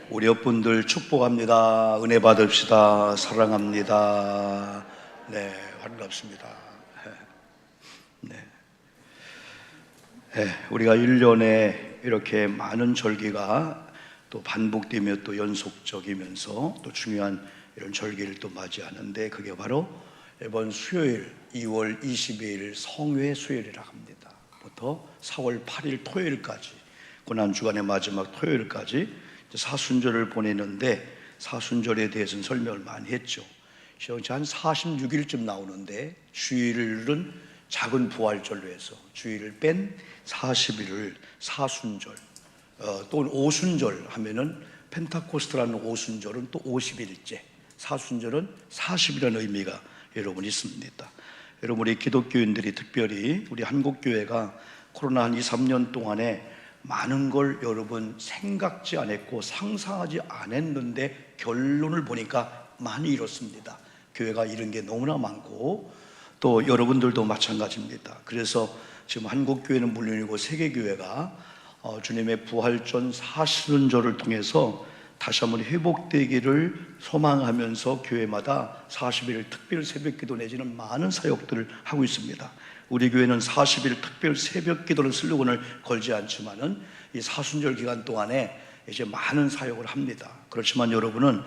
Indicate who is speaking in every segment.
Speaker 1: 우리 옆분들 축복합니다. 은혜 받읍시다. 사랑합니다. 네, 반갑습니다. 네. 네, 우리가 1년에 이렇게 많은 절기가 또 반복되며 또 연속적이면서 또 중요한 이런 절기를 또 맞이하는데, 그게 바로 이번 수요일 2월 22일 성회 수요일이라고 합니다. 부터 4월 8일 토요일까지, 고난주간의 마지막 토요일까지 사순절을 보내는데, 사순절에 대해서는 설명을 많이 했죠. 한 46일쯤 나오는데, 주일은 작은 부활절로 해서 주일을 뺀 40일을 사순절, 또 오순절 하면은 펜타코스트라는 오순절은 또 50일째, 사순절은 40이라는 의미가 여러분 있습니다. 여러분, 우리 기독교인들이 특별히 우리 한국교회가 코로나 한 2, 3년 동안에 많은 걸 여러분 생각지 않았고 상상하지 않았는데, 결론을 보니까 많이 이뤘습니다. 교회가 이런 게 너무나 많고, 또 여러분들도 마찬가지입니다. 그래서 지금 한국교회는 물론이고 세계교회가 주님의 부활전 사순절을 통해서 다시 한번 회복되기를 소망하면서 교회마다 40일 특별 새벽기도 내지는 많은 사역들을 하고 있습니다. 우리 교회는 40일 특별 새벽기도는 슬로건을 걸지 않지만은 이 사순절 기간 동안에 이제 많은 사역을 합니다. 그렇지만 여러분은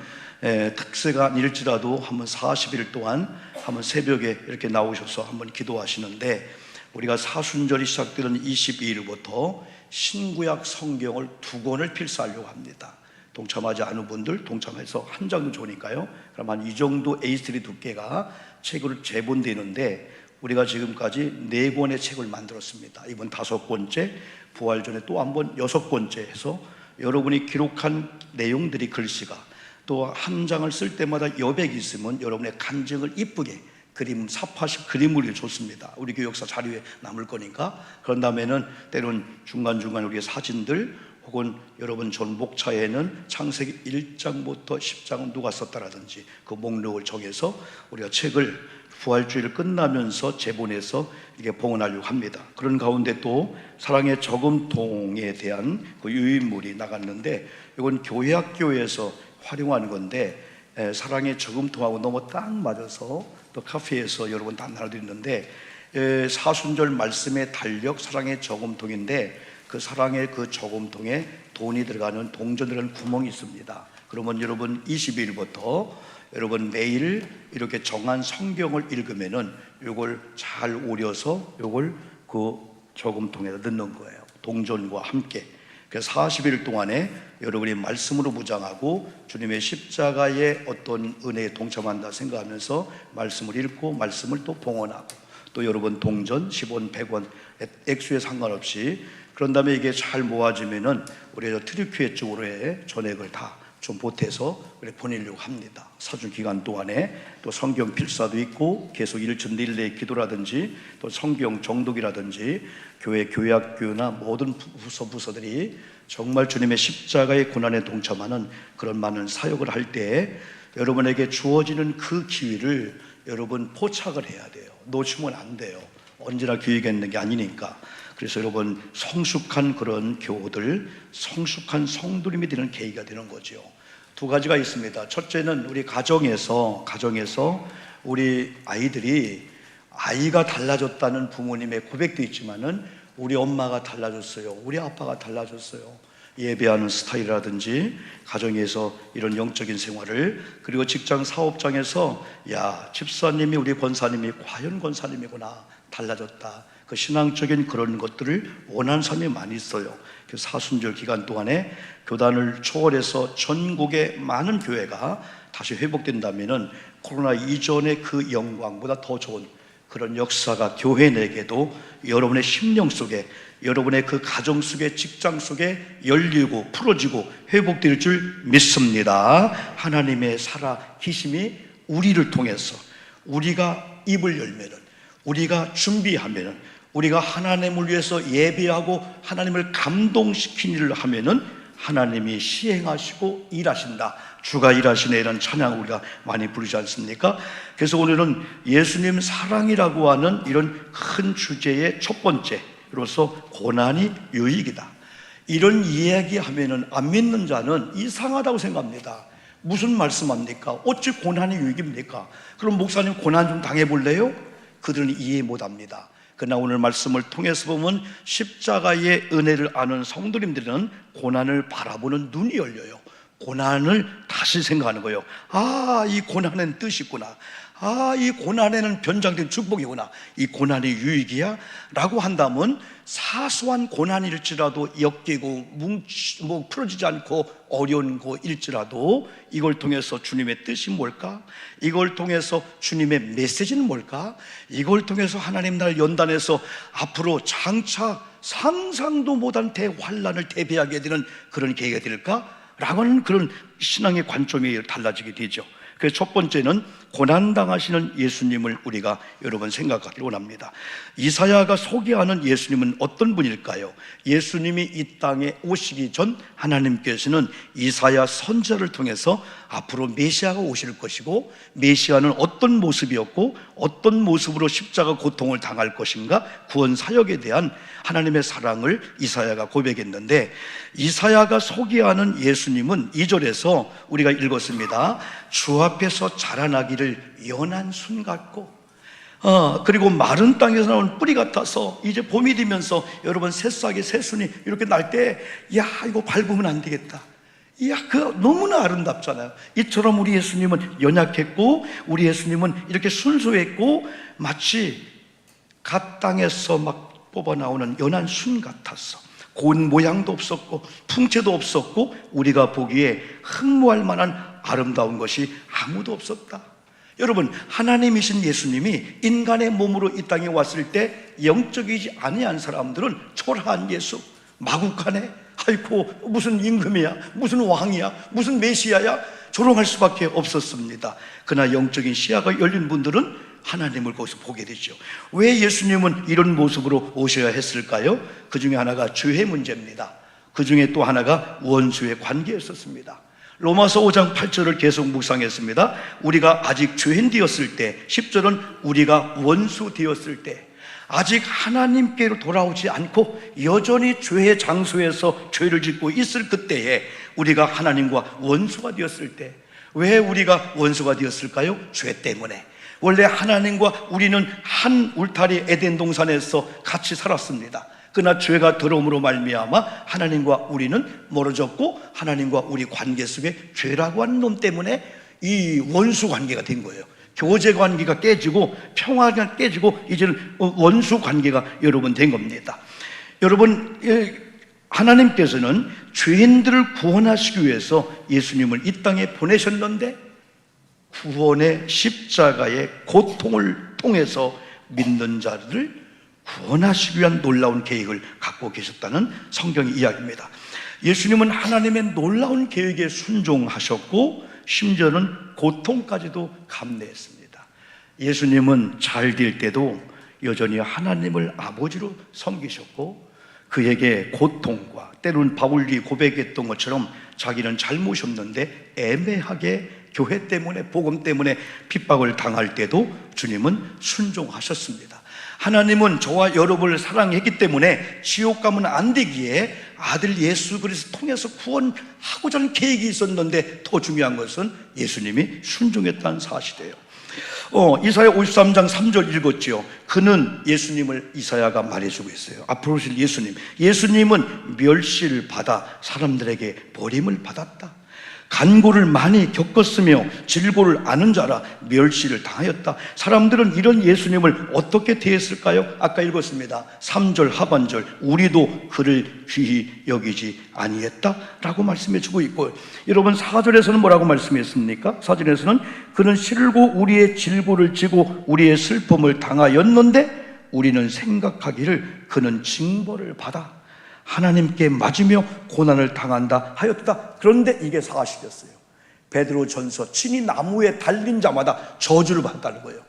Speaker 1: 특세가 아닐지라도 한번 40일 동안 한번 새벽에 이렇게 나오셔서 한번 기도하시는데, 우리가 사순절이 시작되는 22일부터 신구약 성경을 2권을 필사하려고 합니다. 동참하지 않은 분들 동참해서 한 장도 좋으니까요. 그럼 한 이 정도 A3 두께가 책으로 재본되는데, 우리가 지금까지 4권의 책을 만들었습니다. 이번 5권째, 부활전에 또 한 번 6권째 해서 여러분이 기록한 내용들이, 글씨가 또 한 장을 쓸 때마다 여백이 있으면 여러분의 간증을 이쁘게 그림, 삽화식 그림을 좋습니다. 우리 교역사 자료에 남을 거니까. 그런 다음에는 때론 중간중간 우리의 사진들, 혹은 여러분 전복차에는 창세기 1장부터 10장은 누가 썼다라든지 그 목록을 정해서 우리가 책을 부활주일 끝나면서 재본해서 이렇게 봉헌하려고 합니다. 그런 가운데 또 사랑의 저금통에 대한 그 유인물이 나갔는데, 이건 교회학교에서 활용하는 건데, 사랑의 저금통하고 너무 딱 맞아서 또 카페에서 여러분 다 나눠드리는데, 사순절 말씀의 달력 사랑의 저금통인데, 그 사랑의 그 저금통에 돈이 들어가는, 동전 들어가는 구멍이 있습니다. 그러면 여러분 22일부터 여러분 매일 이렇게 정한 성경을 읽으면은 요걸 잘 오려서 요걸 그 저금통에다 넣는 거예요. 동전과 함께. 그래서 40일 동안에 여러분이 말씀으로 무장하고 주님의 십자가의 어떤 은혜에 동참한다 생각하면서 말씀을 읽고 말씀을 또 봉헌하고, 또 여러분 동전 10원, 100원 액수에 상관없이, 그런 다음에 이게 잘 모아지면은 우리가 트리큐에 쪽으로 전액을 다 좀 보태서 보내려고 합니다. 사주 기간 동안에 또 성경 필사도 있고, 계속 일천 릴레이 기도라든지 또 성경 정독이라든지 교회 교회학교나 모든 부서들이 정말 주님의 십자가의 고난에 동참하는 그런 많은 사역을 할 때 여러분에게 주어지는 그 기회를 여러분 포착을 해야 돼요. 놓치면 안 돼요. 언제나 기회가 있는 게 아니니까. 그래서 여러분 성숙한 그런 교우들, 성숙한 성도님이 되는 계기가 되는 거죠. 2가지가 있습니다. 첫째는 우리 가정에서 우리 아이들이, 아이가 달라졌다는 부모님의 고백도 있지만은 우리 엄마가 달라졌어요, 우리 아빠가 달라졌어요. 예배하는 스타일이라든지 가정에서 이런 영적인 생활을, 그리고 직장 사업장에서 야, 집사님이, 우리 권사님이 과연 권사님이구나, 달라졌다. 그 신앙적인 그런 것들을 원하는 사람이 많이 있어요. 그 사순절 기간 동안에 교단을 초월해서 전국의 많은 교회가 다시 회복된다면은 코로나 이전의 그 영광보다 더 좋은 그런 역사가 교회 내에게도 여러분의 심령 속에, 여러분의 그 가정 속에, 직장 속에 열리고 풀어지고 회복될 줄 믿습니다. 하나님의 살아계심이 우리를 통해서, 우리가 입을 열면은, 우리가 준비하면은, 우리가 하나님을 위해서 예배하고 하나님을 감동시키는 일을 하면은 하나님이 시행하시고 일하신다. 주가 일하시네, 이런 찬양 우리가 많이 부르지 않습니까? 그래서 오늘은 예수님 사랑이라고 하는 이런 큰 주제의 첫 번째로서 고난이 유익이다. 이런 이야기하면은 안 믿는 자는 이상하다고 생각합니다. 무슨 말씀합니까? 어찌 고난이 유익입니까? 그럼 목사님 고난 좀 당해볼래요? 그들은 이해 못합니다. 그러나 오늘 말씀을 통해서 보면 십자가의 은혜를 아는 성도님들은 고난을 바라보는 눈이 열려요. 고난을 다시 생각하는 거예요. 아, 이 고난엔 뜻이 있구나. 아, 이 고난에는 변장된 축복이구나. 이 고난이 유익이야? 라고 한다면 사소한 고난일지라도 엮이고 풀어지지 않고 어려운 거일지라도 이걸 통해서 주님의 뜻이 뭘까? 이걸 통해서 주님의 메시지는 뭘까? 이걸 통해서 하나님 날 연단해서 앞으로 장차 상상도 못한 대환란을 대비하게 되는 그런 계기가 될까? 라고 하는 그런 신앙의 관점이 달라지게 되죠. 그래서 첫 번째는 고난당하시는 예수님을 우리가 여러분 생각하기를 원합니다. 이사야가 소개하는 예수님은 어떤 분일까요? 예수님이 이 땅에 오시기 전 하나님께서는 이사야 선지자를 통해서 앞으로 메시아가 오실 것이고 메시아는 어떤 모습이었고 어떤 모습으로 십자가 고통을 당할 것인가 구원 사역에 대한 하나님의 사랑을 이사야가 고백했는데 이사야가 소개하는 예수님은 2절에서 우리가 읽었습니다. 주 앞에서 자라나기를 연한 순 같고 그리고 마른 땅에서 나온 뿌리 같아서 이제 봄이 되면서 여러분 새싹이 새순이 이렇게 날 때 야 이거 밟으면 안 되겠다. 야, 그 너무나 아름답잖아요. 이처럼 우리 예수님은 연약했고 우리 예수님은 이렇게 순수했고 마치 갓 땅에서 막 뽑아 나오는 연한 순 같았어. 고운 모양도 없었고 풍채도 없었고 우리가 보기에 흠모할 만한 아름다운 것이 아무도 없었다. 여러분, 하나님이신 예수님이 인간의 몸으로 이 땅에 왔을 때 영적이지 아니한 사람들은 초라한 예수, 마구간에 아이고 무슨 임금이야, 무슨 왕이야, 무슨 메시아야 조롱할 수밖에 없었습니다. 그러나 영적인 시야가 열린 분들은 하나님을 거기서 보게 되죠. 왜 예수님은 이런 모습으로 오셔야 했을까요? 그 중에 하나가 죄의 문제입니다. 그 중에 또 하나가 원수의 관계였었습니다. 로마서 5장 8절을 계속 묵상했습니다. 우리가 아직 죄인 되었을 때, 10절은 우리가 원수 되었을 때, 아직 하나님께로 돌아오지 않고 여전히 죄의 장소에서 죄를 짓고 있을 그때에 우리가 하나님과 원수가 되었을 때, 왜 우리가 원수가 되었을까요? 죄 때문에. 원래 하나님과 우리는 한 울타리 에덴 동산에서 같이 살았습니다. 그러나 죄가 들어옴으로 말미암아 하나님과 우리는 멀어졌고 하나님과 우리 관계 속에 죄라고 하는 놈 때문에 이 원수 관계가 된 거예요. 교제 관계가 깨지고 평화가 깨지고 이제는 원수 관계가 여러분 된 겁니다. 여러분, 하나님께서는 죄인들을 구원하시기 위해서 예수님을 이 땅에 보내셨는데 구원의 십자가의 고통을 통해서 믿는 자들을 구원하시기 위한 놀라운 계획을 갖고 계셨다는 성경의 이야기입니다. 예수님은 하나님의 놀라운 계획에 순종하셨고 심지어는 고통까지도 감내했습니다. 예수님은 잘 될 때도 여전히 하나님을 아버지로 섬기셨고 그에게 고통과 때로는 바울이 고백했던 것처럼 자기는 잘못이 없는데 애매하게 교회 때문에 복음 때문에 핍박을 당할 때도 주님은 순종하셨습니다. 하나님은 저와 여러분을 사랑했기 때문에 지옥 가면 안 되기에 아들 예수 그리스도 통해서 구원하고자 하는 계획이 있었는데 더 중요한 것은 예수님이 순종했다는 사실이에요. 이사야 53장 3절 읽었죠. 그는 예수님을 이사야가 말해주고 있어요. 앞으로 오실 예수님. 예수님은 멸시를 받아 사람들에게 버림을 받았다. 간고를 많이 겪었으며 질고를 아는 자라 멸시를 당하였다. 사람들은 이런 예수님을 어떻게 대했을까요? 아까 읽었습니다. 3절 하반절 우리도 그를 귀히 여기지 아니했다 라고 말씀해 주고 있고 여러분 4절에서는 뭐라고 말씀했습니까? 4절에서는 그는 실고 우리의 질고를 지고 우리의 슬픔을 당하였는데 우리는 생각하기를 그는 징벌을 받아 하나님께 맞으며 고난을 당한다 하였다. 그런데 이게 사실이었어요. 베드로전서 친히 나무에 달린 자마다 저주를 받았다는 거예요.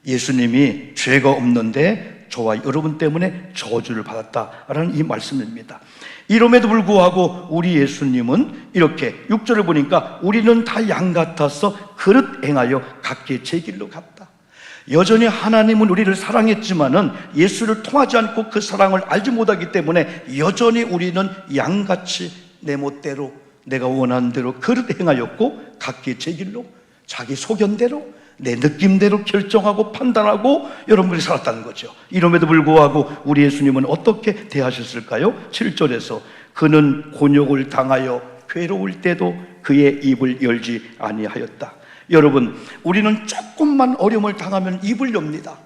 Speaker 1: 예수님이 죄가 없는데 저와 여러분 때문에 저주를 받았다라는 이 말씀입니다. 이럼에도 불구하고 우리 예수님은 이렇게 6절을 보니까 우리는 다 양 같아서 그릇 행하여 각기 제 길로 갔다. 여전히 하나님은 우리를 사랑했지만은 예수를 통하지 않고 그 사랑을 알지 못하기 때문에 여전히 우리는 양같이 내 멋대로 내가 원하는 대로 그릇 행하였고 각기 제 길로 자기 소견대로 내 느낌대로 결정하고 판단하고 여러분들이 살았다는 거죠. 이름에도 불구하고 우리 예수님은 어떻게 대하셨을까요? 7절에서 그는 곤욕을 당하여 괴로울 때도 그의 입을 열지 아니하였다. 여러분, 우리는 조금만 어려움을 당하면 입을 엽니다.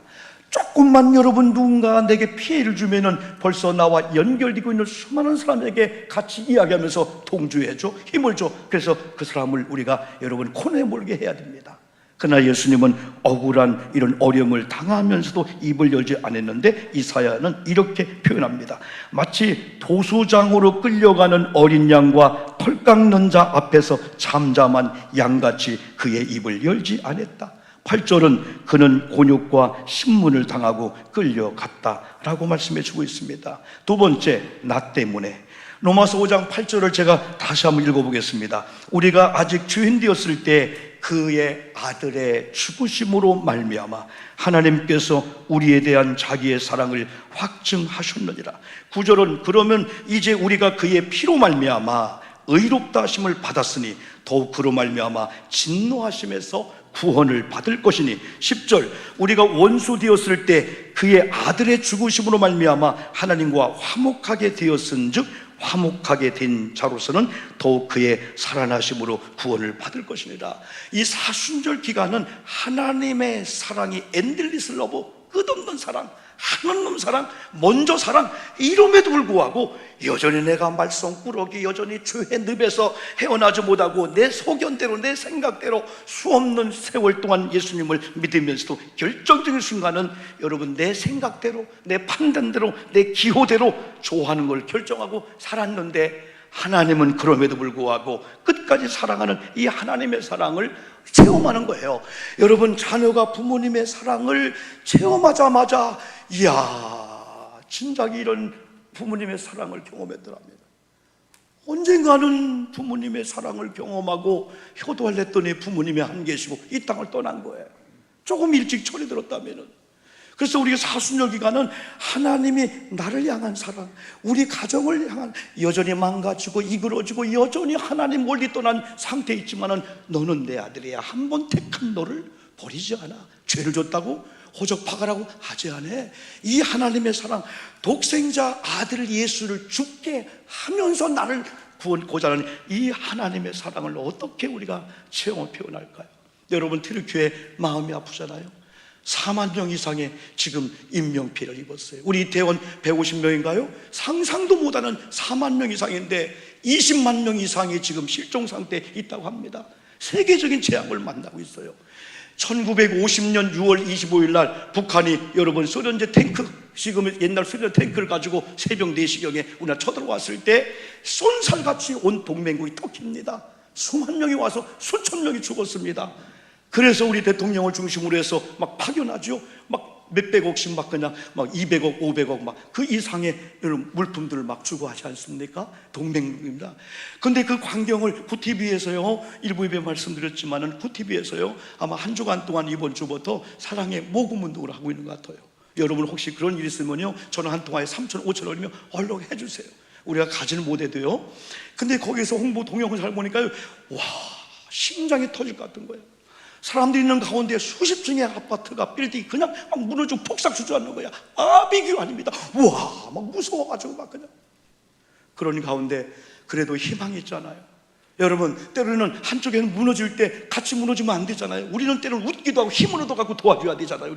Speaker 1: 조금만 여러분 누군가 내게 피해를 주면은 벌써 나와 연결되고 있는 수많은 사람에게 같이 이야기하면서 동조해줘, 힘을 줘. 그래서 그 사람을 우리가 여러분 코너에 몰게 해야 됩니다. 그러나 예수님은 억울한 이런 어려움을 당하면서도 입을 열지 않았는데 이사야는 이렇게 표현합니다. 마치 도수장으로 끌려가는 어린 양과 털 깎는 자 앞에서 잠잠한 양같이 그의 입을 열지 않았다. 8절은 그는 곤욕과 신문을 당하고 끌려갔다라고 말씀해 주고 있습니다. 두 번째, 나 때문에. 로마서 5장 8절을 제가 다시 한번 읽어보겠습니다. 우리가 아직 죄인 되었을 때 그의 아들의 죽으심으로 말미암아 하나님께서 우리에 대한 자기의 사랑을 확증하셨느니라. 9절은 그러면 이제 우리가 그의 피로 말미암아 의롭다 하심을 받았으니 더욱 그로 말미암아 진노하심에서 구원을 받을 것이니. 10절 우리가 원수 되었을 때 그의 아들의 죽으심으로 말미암아 하나님과 화목하게 되었은즉 화목하게 된 자로서는 더욱 그의 살아나심으로 구원을 받을 것이니라. 이 사순절 기간은 하나님의 사랑이 엔들리스 러브, 끝없는 사랑, 한없는 사랑, 먼저 사랑, 이름에도 불구하고 여전히 내가 말썽꾸러기, 여전히 죄의 늪에서 헤어나지 못하고 내 소견대로 내 생각대로 수없는 세월 동안 예수님을 믿으면서도 결정적인 순간은 여러분 내 생각대로 내 판단대로 내 기호대로 좋아하는 걸 결정하고 살았는데 하나님은 그럼에도 불구하고 끝까지 사랑하는 이 하나님의 사랑을 체험하는 거예요. 여러분, 자녀가 부모님의 사랑을 체험하자마자 이야, 진작에 이런 부모님의 사랑을 경험했더랍니다. 언젠가는 부모님의 사랑을 경험하고 효도를 했더니 부모님이 안 계시고 이 땅을 떠난 거예요. 조금 일찍 철이 들었다면은. 그래서 우리가 사순절 기간은 하나님이 나를 향한 사랑, 우리 가정을 향한, 여전히 망가지고 이그러지고 여전히 하나님 멀리 떠난 상태에 있지만은 너는 내 아들이야, 한 번 택한 너를 버리지 않아. 죄를 줬다고 호적파가라고 하지 않아. 이 하나님의 사랑, 독생자 아들 예수를 죽게 하면서 나를 구원하고자 하는 이 하나님의 사랑을 어떻게 우리가 체험을 표현할까요? 여러분, 트리키에 마음이 아프잖아요. 4만 명 이상의 지금 인명피해를 입었어요. 우리 대원 150명인가요? 상상도 못하는 4만 명 이상인데 20만 명 이상이 지금 실종 상태에 있다고 합니다. 세계적인 재앙을 만나고 있어요. 1950년 6월 25일 날 북한이 여러분 소련제 탱크, 지금 옛날 소련 탱크를 가지고 새벽 4시경에 우리나라 쳐들어왔을 때 쏜살같이 온 동맹국이 터집니다. 수만 명이 와서 수천 명이 죽었습니다. 그래서 우리 대통령을 중심으로 해서 막 파견하죠. 막 몇백억씩 막 그냥 막 200억, 500억 막 그 이상의 이런 물품들을 막 주고 하지 않습니까? 동맹입니다. 근데 그 광경을 구티비에서요, 일부 예배 말씀드렸지만은 구티비에서요, 아마 한 주간 동안 이번 주부터 사랑의 모금 운동을 하고 있는 것 같아요. 여러분 혹시 그런 일 있으면요, 전화 한 통화에 3,000, 5,000원이면 얼른 해주세요. 우리가 가지는 못해도요. 근데 거기서 홍보 동영상을 보니까요, 와, 심장이 터질 것 같은 거예요. 사람들이 있는 가운데 수십 층의 아파트가 빌딩이 그냥 막 무너지고 폭삭 주저앉는 거야. 비교 아닙니다. 우와, 막 무서워가지고 막 그냥. 그런 가운데 그래도 희망이 있잖아요. 여러분, 때로는 한쪽에는 무너질 때 같이 무너지면 안 되잖아요. 우리는 때로는 웃기도 하고 힘을 얻어갖고 도와줘야 되잖아요.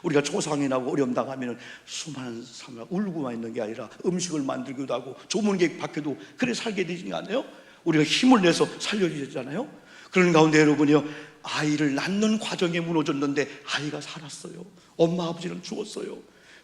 Speaker 1: 우리가 조상이 나고 어려움 당하면 수많은 사람이 울고만 있는 게 아니라 음식을 만들기도 하고 조문객 밖에도 그래 살게 되지 않아요? 우리가 힘을 내서 살려야 되잖아요. 그런 가운데 여러분이요, 아이를 낳는 과정에 무너졌는데 아이가 살았어요. 엄마 아버지는 죽었어요.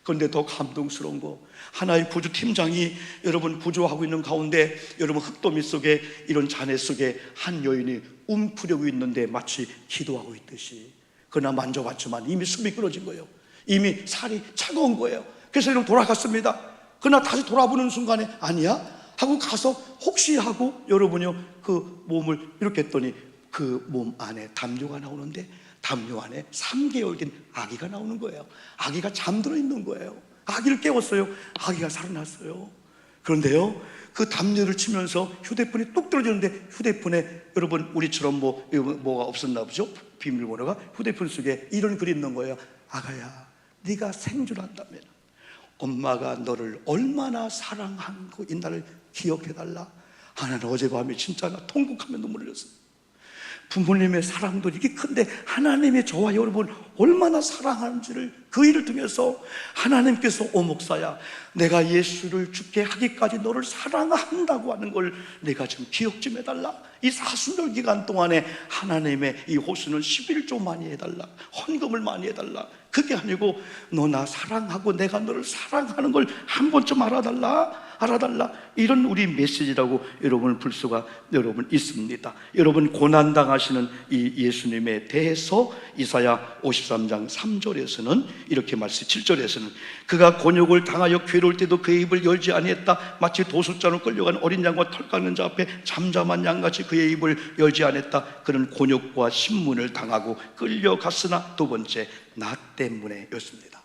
Speaker 1: 그런데 더 감동스러운 거, 하나의 구조팀장이 여러분 구조하고 있는 가운데 여러분 흙더미 속에 이런 잔해 속에 한 여인이 움푸려고 있는데 마치 기도하고 있듯이, 그러나 만져봤지만 이미 숨이 끊어진 거예요. 이미 살이 차가운 거예요. 그래서 여러분 돌아갔습니다. 그러나 다시 돌아보는 순간에 아니야? 하고 가서 혹시 하고 여러분요 그 몸을 이렇게 했더니 그 몸 안에 담요가 나오는데 담요 안에 3개월 된 아기가 나오는 거예요. 아기가 잠들어 있는 거예요. 아기를 깨웠어요. 아기가 살아났어요. 그런데요, 그 담요를 치면서 휴대폰이 뚝 떨어졌는데, 휴대폰에 여러분 우리처럼 뭐가 없었나 보죠? 비밀번호가. 휴대폰 속에 이런 글이 있는 거예요. 아가야, 네가 생존한다면 엄마가 너를 얼마나 사랑하고 있나를 기억해달라. 나는 어젯밤에 진짜 나 통곡하며 눈물을 흘렸어요. 부모님의 사랑도 이렇게 큰데 하나님의 저와 여러분 얼마나 사랑하는지를 그 일을 통해서 하나님께서 목사야, 내가 예수를 죽게 하기까지 너를 사랑한다고 하는 걸 내가 좀 기억 좀 해달라. 이 사순절 기간 동안에 하나님의 이 호수는 11조 많이 해달라, 헌금을 많이 해달라. 그게 아니고 너 나 사랑하고 내가 너를 사랑하는 걸 한 번쯤 알아달라. 이런 우리 메시지라고 여러분을 볼 수가 여러분 있습니다. 여러분 고난당하시는 이 예수님에 대해서 이사야 53장 3절에서는 이렇게 말씀, 7절에서는 그가 곤욕을 당하여 괴로울 때도 그의 입을 열지 아니했다. 마치 도수자로 끌려간 어린 양과 털 깎는 자 앞에 잠잠한 양같이 그의 입을 열지 아니했다. 그는 곤욕과 신문을 당하고 끌려갔으나, 두 번째, 나 때문에 였습니다.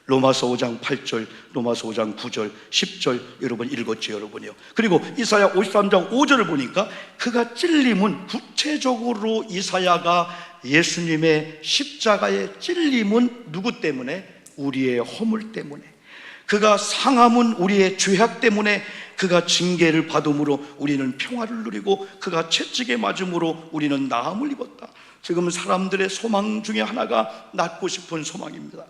Speaker 1: 로마서 5장 8절, 로마서 5장 9절, 10절 여러분 읽었죠, 여러분이요. 그리고 이사야 53장 5절을 보니까 그가 찔림은, 구체적으로 이사야가 예수님의 십자가의 찔림은 누구 때문에? 우리의 허물 때문에. 그가 상함은 우리의 죄악 때문에. 그가 징계를 받음으로 우리는 평화를 누리고 그가 채찍에 맞음으로 우리는 나음을 입었다. 지금 사람들의 소망 중에 하나가 낫고 싶은 소망입니다.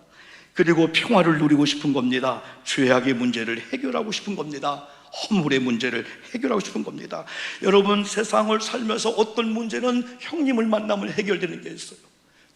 Speaker 1: 그리고 평화를 누리고 싶은 겁니다. 죄악의 문제를 해결하고 싶은 겁니다. 허물의 문제를 해결하고 싶은 겁니다. 여러분, 세상을 살면서 어떤 문제는 형님을 만나면 해결되는 게 있어요.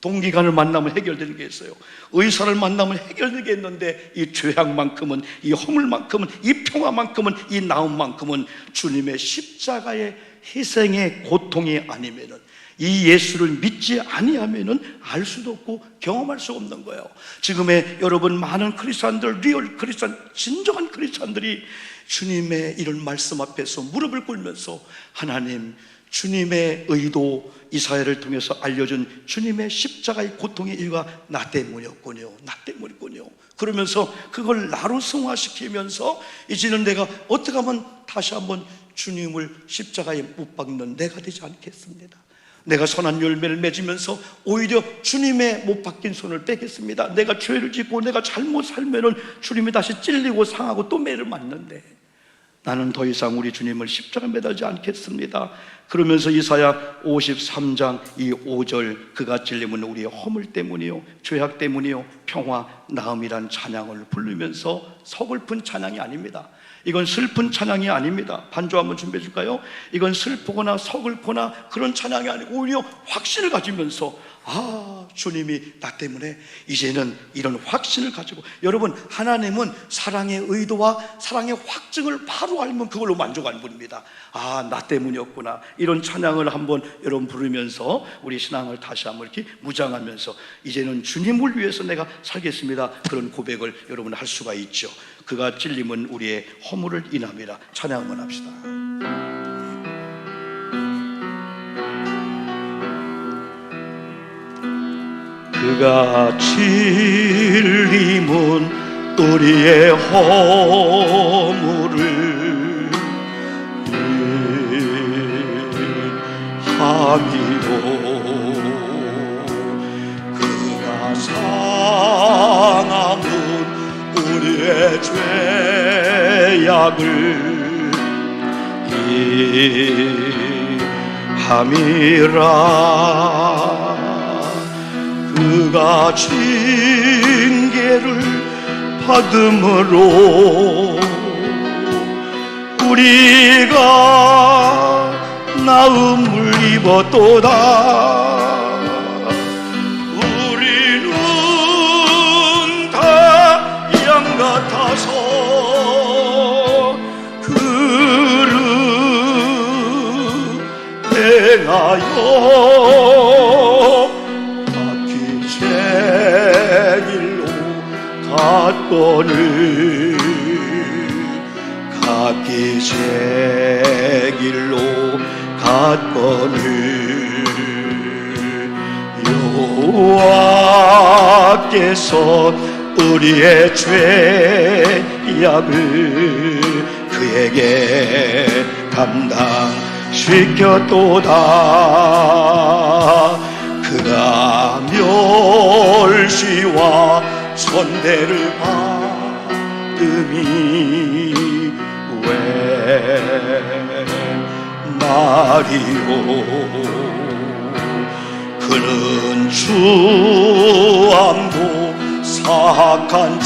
Speaker 1: 동기간을 만나면 해결되는 게 있어요. 의사를 만나면 해결되는 게 있는데, 이 죄악만큼은, 이 허물만큼은, 이 평화만큼은, 이 나음만큼은 주님의 십자가의 희생의 고통이 아니면은, 이 예수를 믿지 아니하면은 알 수도 없고 경험할 수 없는 거예요. 지금의 여러분 많은 크리스찬들, 리얼 크리스찬, 진정한 크리스찬들이 주님의 이런 말씀 앞에서 무릎을 꿇면서, 하나님, 주님의 의도, 이사야를 통해서 알려준 주님의 십자가의 고통의 이유가 나 때문이었군요. 나 때문이군요. 그러면서 그걸 나로 승화시키면서 이제는 내가 어떻게 하면 다시 한번 주님을 십자가에 못 박는 내가 되지 않겠습니다. 내가 선한 열매를 맺으면서 오히려 주님의 못 박힌 손을 떼겠습니다. 내가 죄를 짓고 내가 잘못 살면은 주님이 다시 찔리고 상하고 또 매를 맞는데, 나는 더 이상 우리 주님을 십자가에 매달지 않겠습니다. 그러면서 이사야 53장 이 5절, 그가 찔림은 우리의 허물 때문이요 죄악 때문이요 평화 나음이란 찬양을 부르면서, 서글픈 찬양이 아닙니다. 이건 슬픈 찬양이 아닙니다. 반주 한번 준비해 줄까요? 이건 슬프거나 서글거나 그런 찬양이 아니고 오히려 확신을 가지면서, 아, 주님이 나 때문에 이제는 이런 확신을 가지고. 여러분, 하나님은 사랑의 의도와 사랑의 확증을 바로 알면 그걸로 만족하는 분입니다. 아, 나 때문이었구나. 이런 찬양을 한번 여러분 부르면서 우리 신앙을 다시 한번 이렇게 무장하면서, 이제는 주님을 위해서 내가 살겠습니다. 그런 고백을 여러분 할 수가 있죠. 그가 찔림은 우리의 허물을 인함이라. 찬양 한번 합시다. 그가 찔림은 우리의 허물을 인함이요 그가 상함은 우리의 죄악을 인함이라. 그가 징계를 받음으로 우리가 나음을 입었도다. 우리는 다 양 같아서 그를 행하여 길로 갔거늘 각기 제 길로 갔거늘 여호와께서 우리의 죄악을 그에게 담당시켰도다. 그가 멸시와 선대를 받음이 왜 말이오. 그는 주암도 사악한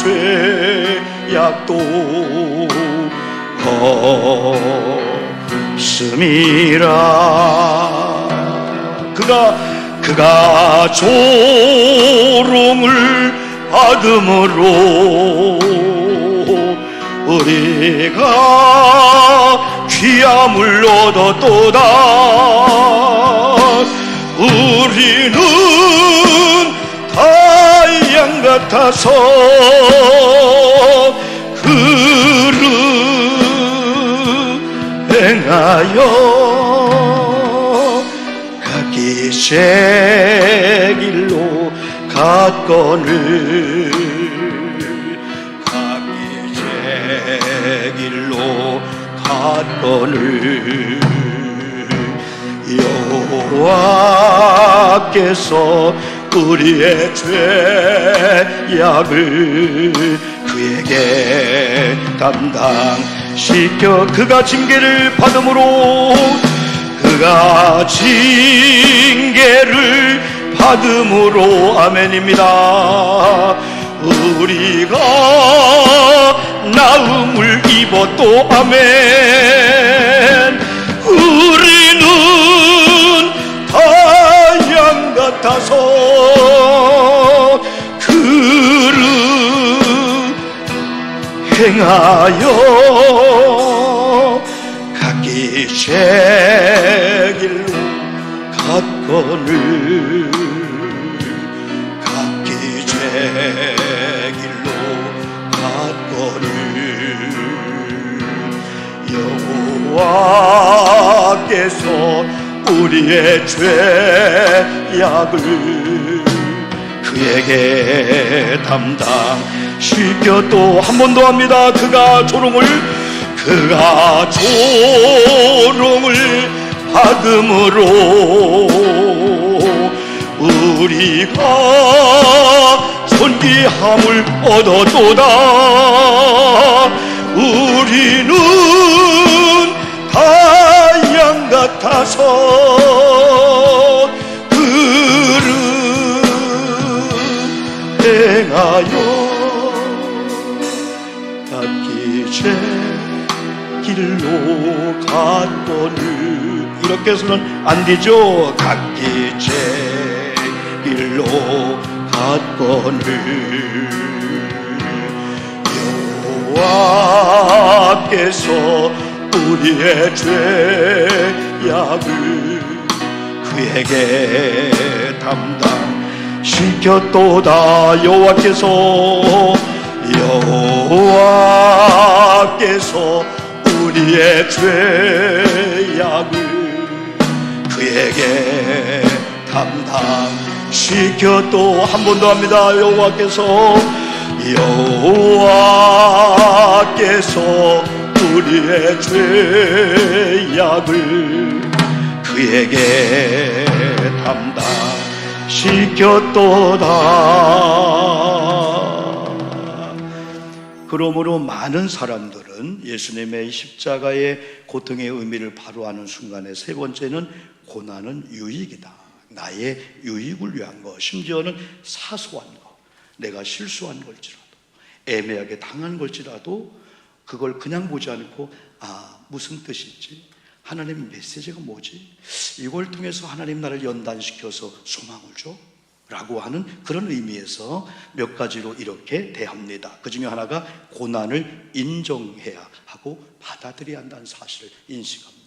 Speaker 1: 죄악도 없음이라. 그가 조롱을 받음으로 우리가 귀함을 얻었도다. 우리는 다 양 같아서 그를 행하여 각기 제 길로 갔거늘. 각기 제 길로 갔거늘. 여호와께서 우리의 죄악을 그에게 담당시켜 그가 징계를 받음으로 그가 징계를 받음으로 아멘입니다. 우리가 나음을 입었도 아멘. 우리는 다 양 같아서 그를 행하여 각기 제 길로 갔거늘. 각기 제 길로 갔거늘. 여호와께서 우리의 죄악을 그에게 담당시켰도. 한 번 더 합니다. 그가 조롱을 받음으로 우리가 존귀함을 얻었도다. 우리는 다 양 같아서 그를 행하여 각기 제 길로 갔거늘. 이렇게 해서는 안 되죠. 각기 제 길로 갔거늘. 여호와께서 우리의 죄악을 그에게 담당시켰도다. 여호와께서 우리의 죄악을 그에게 담당시켰도. 한 번 더 합니다. 여호와께서 우리의 죄악을 그에게 담당시켰도다. 그러므로 많은 사람들은 예수님의 십자가의 고통의 의미를 바로 아는 순간에 세 번째는 고난은 유익이다. 나의 유익을 위한 것, 심지어는 사소한 것, 내가 실수한 걸지라도 애매하게 당한 걸지라도 그걸 그냥 보지 않고 무슨 뜻이지? 하나님 메시지가 뭐지? 이걸 통해서 하나님 나를 연단시켜서 소망을 줘? 라고 하는 그런 의미에서 몇 가지로 이렇게 대합니다. 그 중에 하나가 고난을 인정해야 하고 받아들여야 한다는 사실을 인식합니다.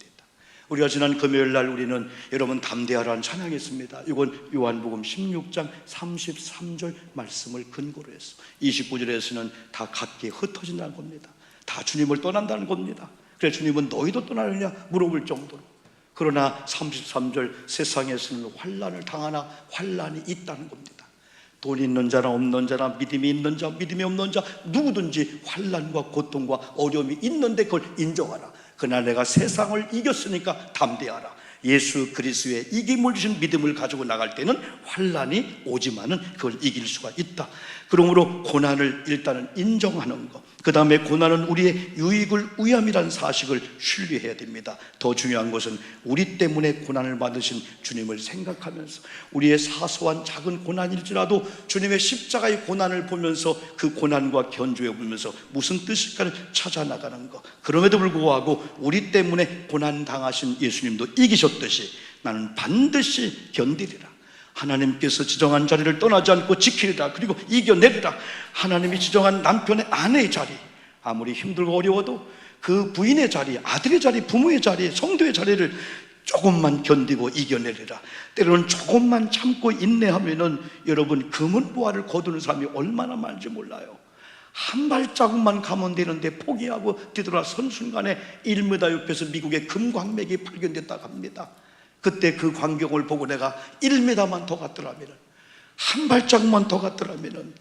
Speaker 1: 우리가 지난 금요일 날 우리는 여러분 담대하라는 찬양했습니다. 이건 요한복음 16장 33절 말씀을 근거로 해서 29절에서는 다 각기 흩어진다는 겁니다. 다 주님을 떠난다는 겁니다. 그래서 주님은 너희도 떠나느냐 물어볼 정도로 그러나 33절 세상에서는 환난을 당하나 환난이 있다는 겁니다. 돈 있는 자나 없는 자나 믿음이 있는 자 믿음이 없는 자 누구든지 환난과 고통과 어려움이 있는데 그걸 인정하라. 그러나 내가 세상을 이겼으니까 담대하라. 예수 그리스도의 이김을 주신 믿음을 가지고 나갈 때는 환난이 오지만은 그걸 이길 수가 있다. 그러므로 고난을 일단은 인정하는 것, 그 다음에 고난은 우리의 유익을 위함이라는 사실을 신뢰해야 됩니다. 더 중요한 것은 우리 때문에 고난을 받으신 주님을 생각하면서 우리의 사소한 작은 고난일지라도 주님의 십자가의 고난을 보면서 그 고난과 견주해 보면서 무슨 뜻일까를 찾아 나가는 것. 그럼에도 불구하고 우리 때문에 고난 당하신 예수님도 이기셨듯이 나는 반드시 견디리라. 하나님께서 지정한 자리를 떠나지 않고 지키리라. 그리고 이겨내리라. 하나님이 지정한 남편의 아내의 자리, 아무리 힘들고 어려워도 그 부인의 자리, 아들의 자리, 부모의 자리, 성도의 자리를 조금만 견디고 이겨내리라. 때로는 조금만 참고 인내하면은 여러분 금은보화를 거두는 사람이 얼마나 많은지 몰라요. 한 발자국만 가면 되는데 포기하고 뒤돌아선 순간에 1m 옆에서 미국의 금광맥이 발견됐다고 합니다. 그때 그 광경을 보고 내가 1m만 더 갔더라면, 한 발자국만 더 갔더라면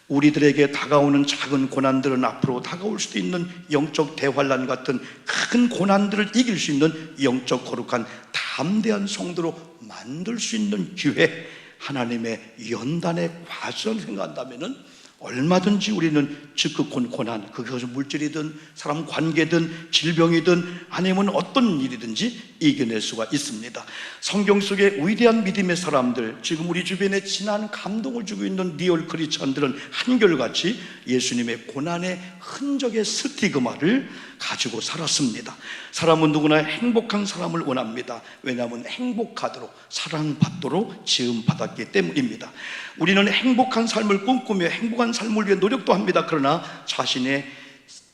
Speaker 1: 우리들에게 다가오는 작은 고난들은 앞으로 다가올 수도 있는 영적 대환란 같은 큰 고난들을 이길 수 있는 영적 거룩한 담대한 성도로 만들 수 있는 기회, 하나님의 연단의 과정을 생각한다면 얼마든지 우리는 즉그 고난, 그것이 물질이든 사람 관계든 질병이든 아니면 어떤 일이든지 이겨낼 수가 있습니다. 성경 속의 위대한 믿음의 사람들, 지금 우리 주변에 진한 감동을 주고 있는 리얼 크리스천들은 한결같이 예수님의 고난의 흔적의 스티그마를 가지고 살았습니다. 사람은 누구나 행복한 사람을 원합니다. 왜냐하면 행복하도록 사랑받도록 지음받았기 때문입니다. 우리는 행복한 삶을 꿈꾸며 행복한 삶을 위해 노력도 합니다. 그러나 자신의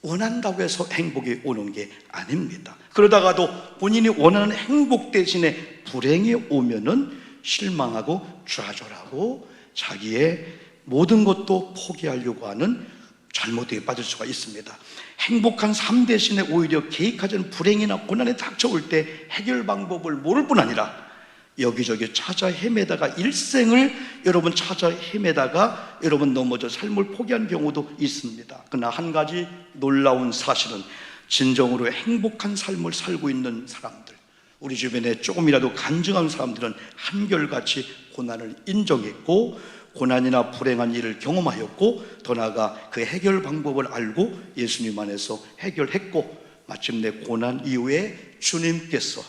Speaker 1: 원한다고 해서 행복이 오는 게 아닙니다. 그러다가도 본인이 원하는 행복 대신에 불행이 오면은 실망하고 좌절하고 자기의 모든 것도 포기하려고 하는 잘못에 빠질 수가 있습니다. 행복한 삶 대신에 오히려 계획하지 않은 불행이나 고난이 닥쳐올 때 해결 방법을 모를 뿐 아니라 여기저기 찾아 헤매다가 일생을 여러분 찾아 헤매다가 여러분 넘어져 삶을 포기한 경우도 있습니다. 그러나 한 가지 놀라운 사실은 진정으로 행복한 삶을 살고 있는 사람들, 우리 주변에 조금이라도 간증한 사람들은 한결같이 고난을 인정했고 고난이나 불행한 일을 경험하였고 더 나아가 그 해결 방법을 알고 예수님 안에서 해결했고 마침내 고난 이후에 주님께서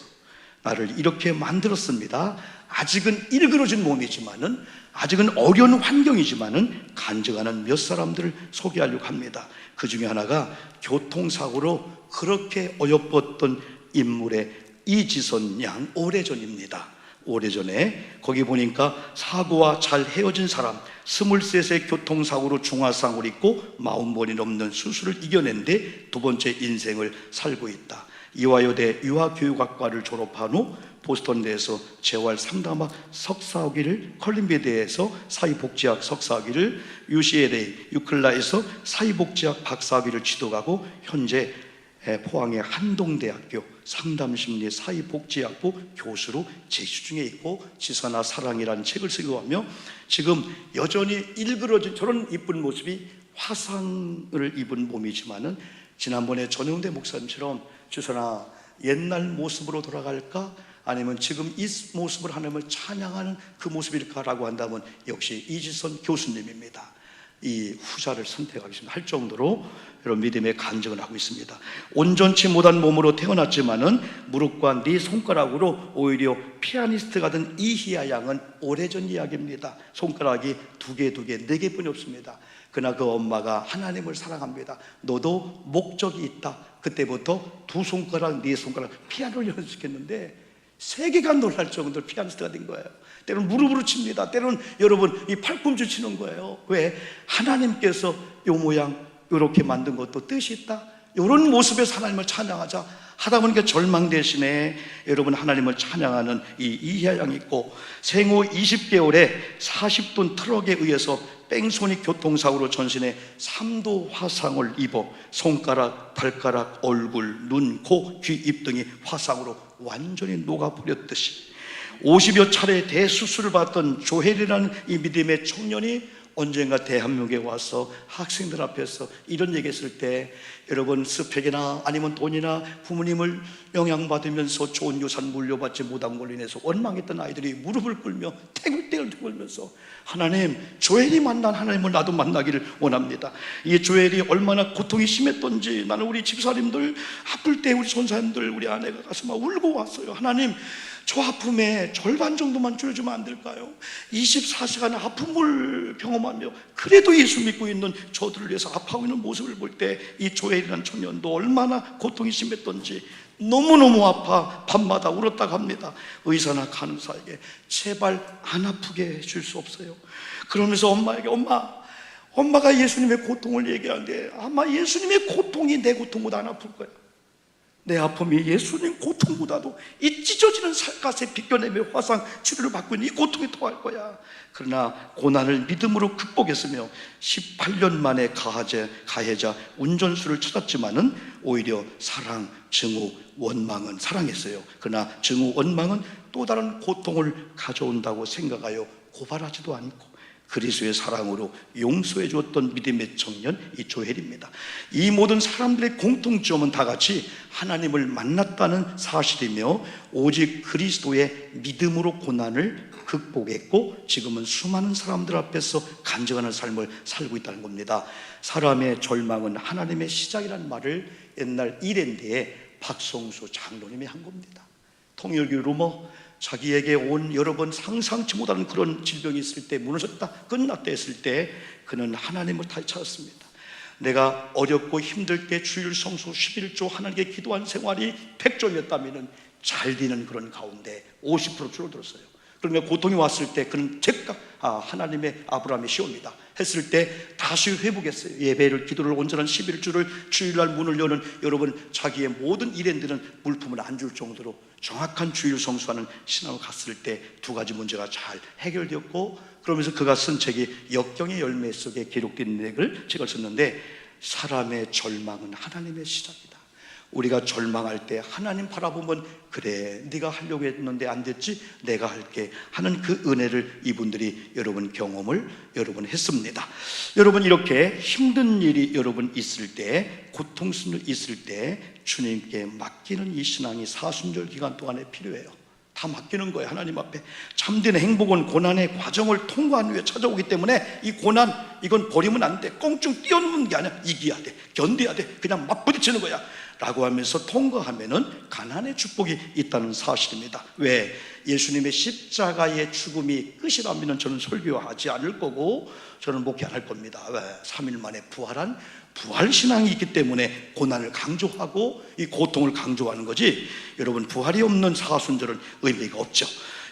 Speaker 1: 나를 이렇게 만들었습니다. 아직은 일그러진 몸이지만은, 아직은 어려운 환경이지만은 간증하는 몇 사람들을 소개하려고 합니다. 그 중에 하나가 교통사고로 그렇게 어여뻤던 인물의 이지선 양, 오래전입니다. 오래전에 거기 보니까 사고와 잘 헤어진 사람, 23세 교통사고로 중화상을 입고 40번이 넘는 수술을 이겨낸 뒤 두 번째 인생을 살고 있다. 이화여대 유아교육학과를 졸업한 후 보스턴대에서 재활 상담학 석사학위를, 컬럼비아대에서 사회복지학 석사학위를, UCLA 유클라에서 사회복지학 박사학위를 취득하고 현재 포항의 한동대학교 상담심리 사회복지학부 교수로 재직 중에 있고 지사나 사랑이라는 책을 쓰기도 하며 지금 여전히 일그러진 저런 이쁜 모습이 화상을 입은 몸이지만은 지난번에 전용대 목사님처럼 주선아 옛날 모습으로 돌아갈까? 아니면 지금 이 모습을 하나님을 찬양하는 그 모습일까라고 한다면 역시 이지선 교수님입니다. 이 후자를 선택하겠습니다. 할 정도로 여러분 믿음의 간증을 하고 있습니다. 온전치 못한 몸으로 태어났지만은 무릎과 네 손가락으로 오히려 피아니스트가 된 이희아 양은 오래전 이야기입니다. 손가락이 두 개, 네 개뿐이 없습니다. 그러나 그 엄마가 하나님을 사랑합니다. 너도 목적이 있다. 그때부터 두 손가락, 네 손가락 피아노를 연습했는데 세계가 놀랄 정도로 피아니스트가 된 거예요. 때로는 무릎으로 칩니다. 때로는 여러분 이 팔꿈치 치는 거예요. 왜? 하나님께서 요 모양 이렇게 만든 것도 뜻이 있다. 이런 모습에서 하나님을 찬양하자 하다 보니까 절망 대신에 여러분 하나님을 찬양하는 이 이희아 양이 있고 생후 20개월에 40톤 트럭에 의해서 뺑소니 교통사고로 전신에 3도 화상을 입어 손가락, 발가락, 얼굴, 눈, 코, 귀, 입 등이 화상으로 완전히 녹아버렸듯이 50여 차례 대수술을 받던 조엘이라는 이 믿음의 청년이 언젠가 대한민국에 와서 학생들 앞에서 이런 얘기했을 때, 여러분 스펙이나 아니면 돈이나 부모님을 영향받으면서 좋은 유산 물려받지 못한 걸로 인해서 원망했던 아이들이 무릎을 꿇며 태굴태굴 굴면서, 하나님, 조엘이 만난 하나님을 나도 만나기를 원합니다. 이 조엘이 얼마나 고통이 심했던지 나는 우리 집사님들 아플 때 우리 손사님들, 우리 아내가 가서 막 울고 왔어요. 하나님, 저 아픔의 절반 정도만 줄여주면 안 될까요? 24시간 아픔을 경험하며 그래도 예수 믿고 있는 저들을 위해서 아파하고 있는 모습을 볼 때 이 조엘이라는 청년도 얼마나 고통이 심했던지 너무너무 아파 밤마다 울었다고 합니다. 의사나 간호사에게 제발 안 아프게 해줄 수 없어요. 그러면서 엄마에게, 엄마가 예수님의 고통을 얘기하는데 아마 예수님의 고통이 내 고통보다 안 아플 거야. 내 아픔이 예수님 고통보다도 이 찢어지는 살갗에 비껴내며 화상 치료를 받고 있는 이 고통이 더할 거야. 그러나 고난을 믿음으로 극복했으며 18년 만에 가해자 운전수를 찾았지만은 오히려 사랑, 증오, 원망은 사랑했어요. 그러나 증오, 원망은 또 다른 고통을 가져온다고 생각하여 고발하지도 않고 그리스도의 사랑으로 용서해 주었던 믿음의 청년 이 조엘입니다. 이 모든 사람들의 공통점은 다 같이 하나님을 만났다는 사실이며 오직 그리스도의 믿음으로 고난을 극복했고 지금은 수많은 사람들 앞에서 간증하는 삶을 살고 있다는 겁니다. 사람의 절망은 하나님의 시작이라는 말을 옛날 이랜드의 박성수 장로님이 한 겁니다. 통일교 루머, 자기에게 온 여러 번 상상치 못하는 그런 질병이 있을 때, 무너졌다, 끝났다 했을 때 그는 하나님을 다시 찾았습니다. 내가 어렵고 힘들 때 주일 성수 11조 하나님께 기도한 생활이 100점이었다면 잘 되는 그런 가운데 50% 줄어들었어요. 그러면 고통이 왔을 때 그는 즉각 하나님의 아브라함의 시옵니다 했을 때 다시 회복했어요. 예배를, 기도를, 온전한 11주를 주일날 문을 여는, 여러분 자기의 모든 일행들은 물품을 안 줄 정도로 정확한 주일 성수하는 신앙을 갔을 때 두 가지 문제가 잘 해결되었고, 그러면서 그가 쓴 책이 역경의 열매 속에 기록된 책을 썼는데, 사람의 절망은 하나님의 시작이다. 우리가 절망할 때 하나님 바라보면, 그래 네가 하려고 했는데 안 됐지, 내가 할게 하는 그 은혜를 이분들이 여러분 경험을 했습니다. 여러분 이렇게 힘든 일이 여러분 있을 때, 고통스러운 일이 있을 때 주님께 맡기는 이 신앙이 사순절 기간 동안에 필요해요. 다 맡기는 거예요. 하나님 앞에. 참된 행복은 고난의 과정을 통과한 후에 찾아오기 때문에 이 고난, 이건 버리면 안 돼. 꽁충 뛰어넘는 게 아니야. 이겨야 돼, 견뎌야 돼. 그냥 맞부딪히는 거야 라고 하면서 통과하면은 가난의 축복이 있다는 사실입니다. 왜? 예수님의 십자가의 죽음이 끝이라면 저는 설교하지 않을 거고 저는 목회 안 할 겁니다. 왜? 3일 만에 부활한 부활신앙이 있기 때문에 고난을 강조하고 이 고통을 강조하는 거지, 여러분 부활이 없는 사순절은 의미가 없죠.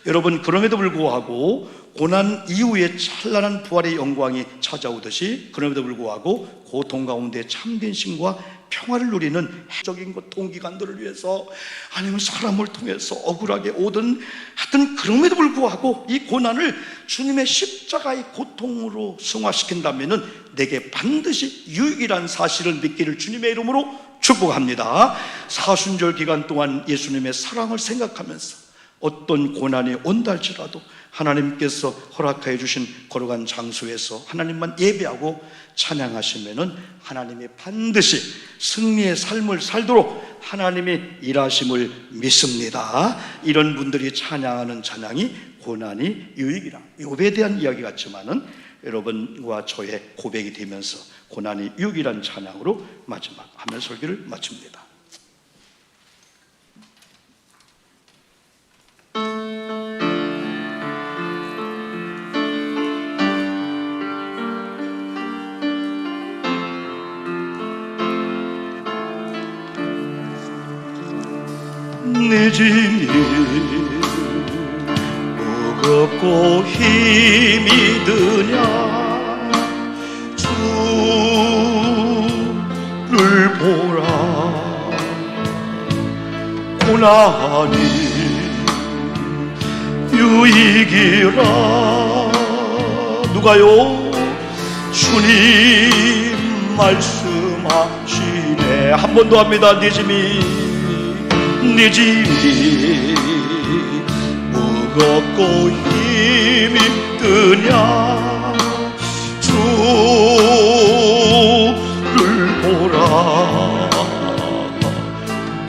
Speaker 1: 여러분 그럼에도 불구하고 고난 이후에 찬란한 부활의 영광이 찾아오듯이, 그럼에도 불구하고 고통 가운데 참된 신과 평화를 누리는 해적인 것 동기간들을 위해서, 아니면 사람을 통해서 억울하게 오든 하여튼, 그럼에도 불구하고 이 고난을 주님의 십자가의 고통으로 승화시킨다면 내게 반드시 유익이라는 사실을 믿기를 주님의 이름으로 축복합니다. 사순절 기간 동안 예수님의 사랑을 생각하면서 어떤 고난이 온다 할지라도 하나님께서 허락하여 주신 거룩한 장소에서 하나님만 예배하고 찬양하시면은 하나님이 반드시 승리의 삶을 살도록 하나님이 일하심을 믿습니다. 이런 분들이 찬양하는 찬양이 고난이 유익이라, 욥에 대한 이야기 같지만은 여러분과 저의 고백이 되면서 고난이 유익이란 찬양으로 마지막 하면 설교를 마칩니다. 늦음이 무겁고 힘이 드냐, 주를 보라. 고난이 유익이라. 누가요? 주님 말씀하시네. 한 번 더 합니다. 늦음이 네 짐이 무겁고 힘이 드냐 주를 보라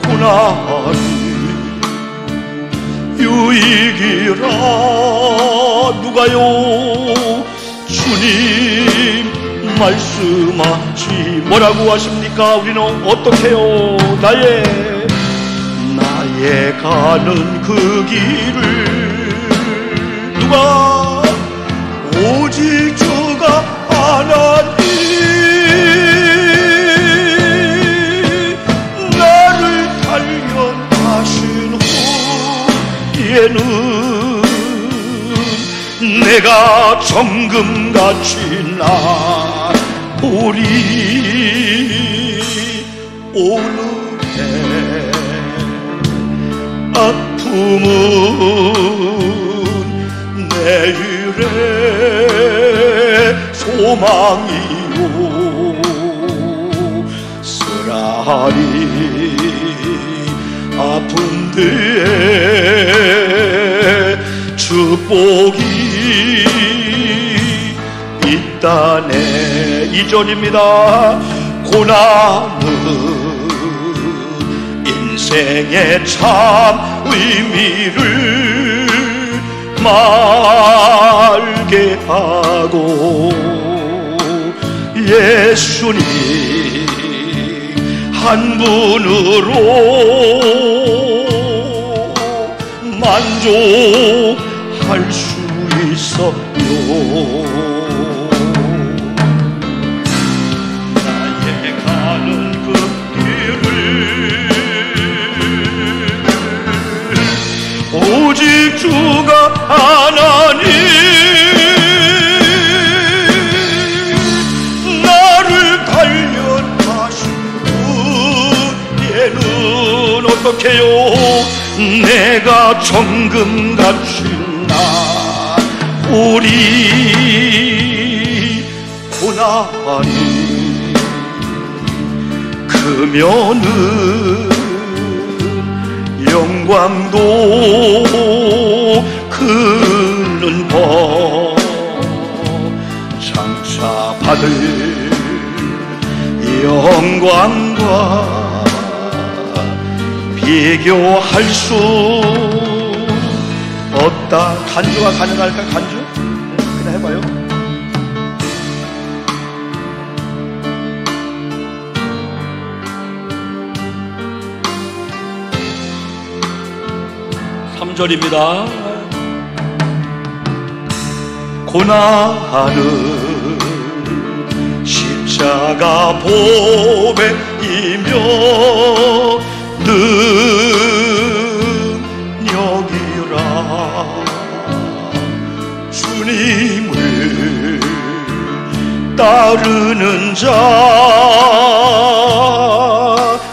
Speaker 1: 고난이 유익이라 누가요 주님 말씀하지 뭐라고 하십니까? 우리는 어떻게 해요? 나의 가는 그 길을 누가 오직 주가 하나님 나를 단련하신 후에는 내가 정금같이 나오리 오늘의 아픔은 내일의 소망이요 쓰라리 아픈 뒤에 축복이 있다네 2절입니다 고난은 인생의 참 의미를 말게 하고 예수님 한 분으로 만족할 수 있어요 나의 가는 그 길을 오직 주가 하나님 나를 단련하신 후에는 어떡해요 내가 정금같이 나오리 고난이 크면은 영광도 크는 법 장차 받을 영광과 비교할 수 없다 간주가 가능할까? 간주? 그래 해봐요 절입니다. 고난은 십자가 보배이며 능력이라 주님을 따르는 자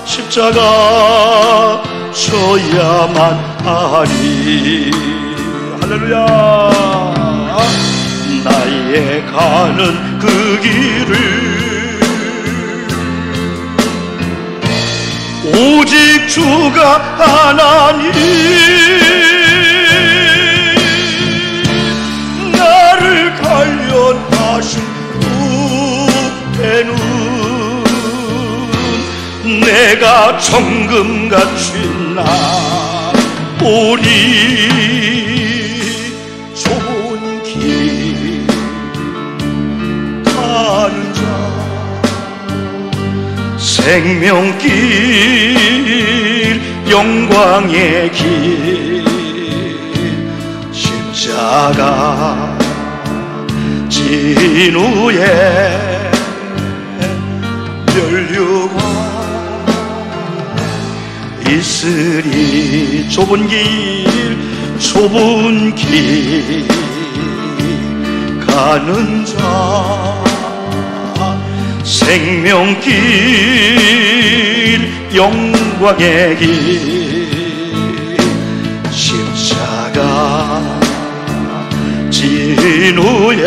Speaker 1: 십자가 져야만 하리 할렐루야 나의 가는 그 길을 오직 주가 하나님 나를 단련하신 후에는 내가 정금같이 나오리 좋은 길 가는 자 생명길 영광의 길 십자가 진 후에 멸류관 있으리 좁은 길 가는 자 생명길 영광의 길 십자가 진 후에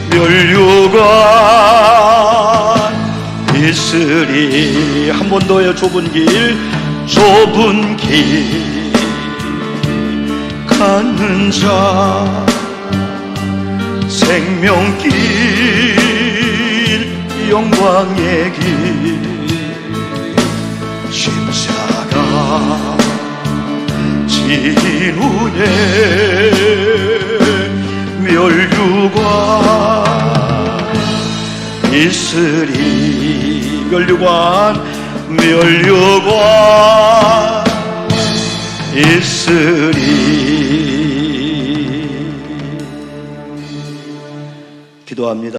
Speaker 1: 멸류관 있으리 한 번 더요. 좁은 길 가는 자 생명길 영광의 길 십자가 진 후에 멸류관 있으리 멸류관 있으리. 기도합니다.